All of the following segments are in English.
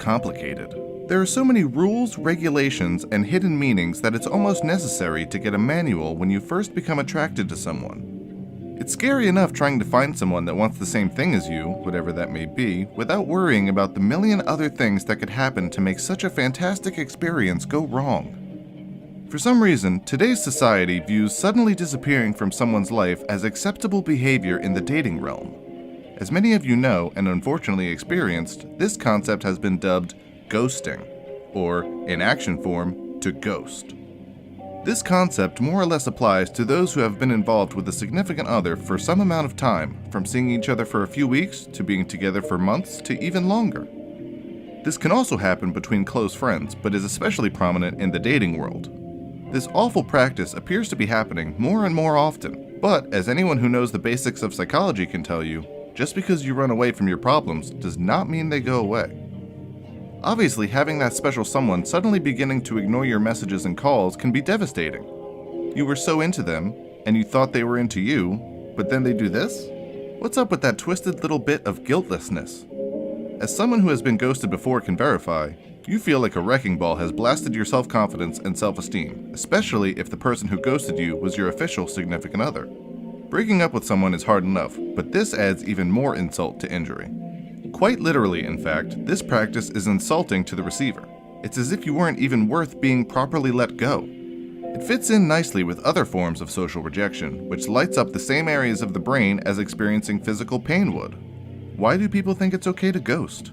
complicated. There are so many rules, regulations, and hidden meanings that it's almost necessary to get a manual when you first become attracted to someone. It's scary enough trying to find someone that wants the same thing as you, whatever that may be, without worrying about the million other things that could happen to make such a fantastic experience go wrong. For some reason, today's society views suddenly disappearing from someone's life as acceptable behavior in the dating realm. As many of you know and unfortunately experienced, this concept has been dubbed ghosting, or, in action form, to ghost. This concept more or less applies to those who have been involved with a significant other for some amount of time, from seeing each other for a few weeks, to being together for months, to even longer. This can also happen between close friends, but is especially prominent in the dating world. This awful practice appears to be happening more and more often, but as anyone who knows the basics of psychology can tell you, just because you run away from your problems does not mean they go away. Obviously, having that special someone suddenly beginning to ignore your messages and calls can be devastating. You were so into them, and you thought they were into you, but then they do this? What's up with that twisted little bit of guiltlessness? As someone who has been ghosted before can verify, you feel like a wrecking ball has blasted your self-confidence and self-esteem, especially if the person who ghosted you was your official significant other. Breaking up with someone is hard enough, but this adds even more insult to injury. Quite literally, in fact, this practice is insulting to the receiver. It's as if you weren't even worth being properly let go. It fits in nicely with other forms of social rejection, which lights up the same areas of the brain as experiencing physical pain would. Why do people think it's okay to ghost?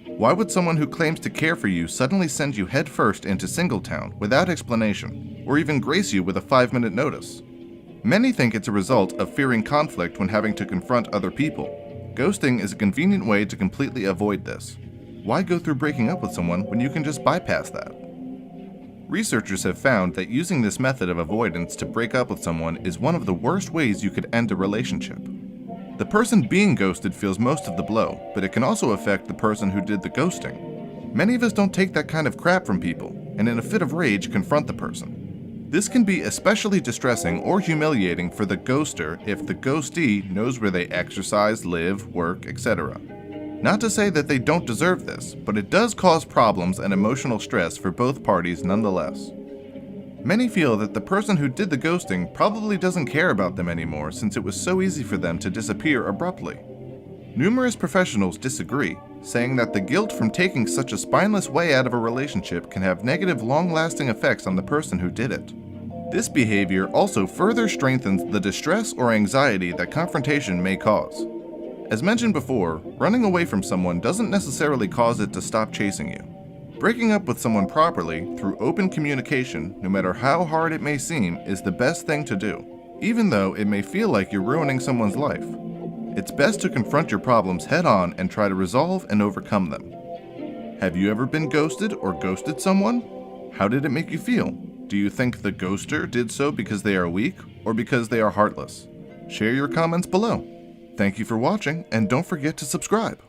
Why would someone who claims to care for you suddenly send you headfirst into Singletown without explanation, or even grace you with a 5-minute notice? Many think it's a result of fearing conflict when having to confront other people. Ghosting is a convenient way to completely avoid this. Why go through breaking up with someone when you can just bypass that? Researchers have found that using this method of avoidance to break up with someone is one of the worst ways you could end a relationship. The person being ghosted feels most of the blow, but it can also affect the person who did the ghosting. Many of us don't take that kind of crap from people, and in a fit of rage confront the person. This can be especially distressing or humiliating for the ghoster if the ghostee knows where they exercise, live, work, etc. Not to say that they don't deserve this, but it does cause problems and emotional stress for both parties nonetheless. Many feel that the person who did the ghosting probably doesn't care about them anymore since it was so easy for them to disappear abruptly. Numerous professionals disagree, saying that the guilt from taking such a spineless way out of a relationship can have negative long-lasting effects on the person who did it. This behavior also further strengthens the distress or anxiety that confrontation may cause. As mentioned before, running away from someone doesn't necessarily cause it to stop chasing you. Breaking up with someone properly, through open communication, no matter how hard it may seem, is the best thing to do, even though it may feel like you're ruining someone's life. It's best to confront your problems head-on and try to resolve and overcome them. Have you ever been ghosted or ghosted someone? How did it make you feel? Do you think the ghoster did so because they are weak or because they are heartless? Share your comments below. Thank you for watching, and don't forget to subscribe.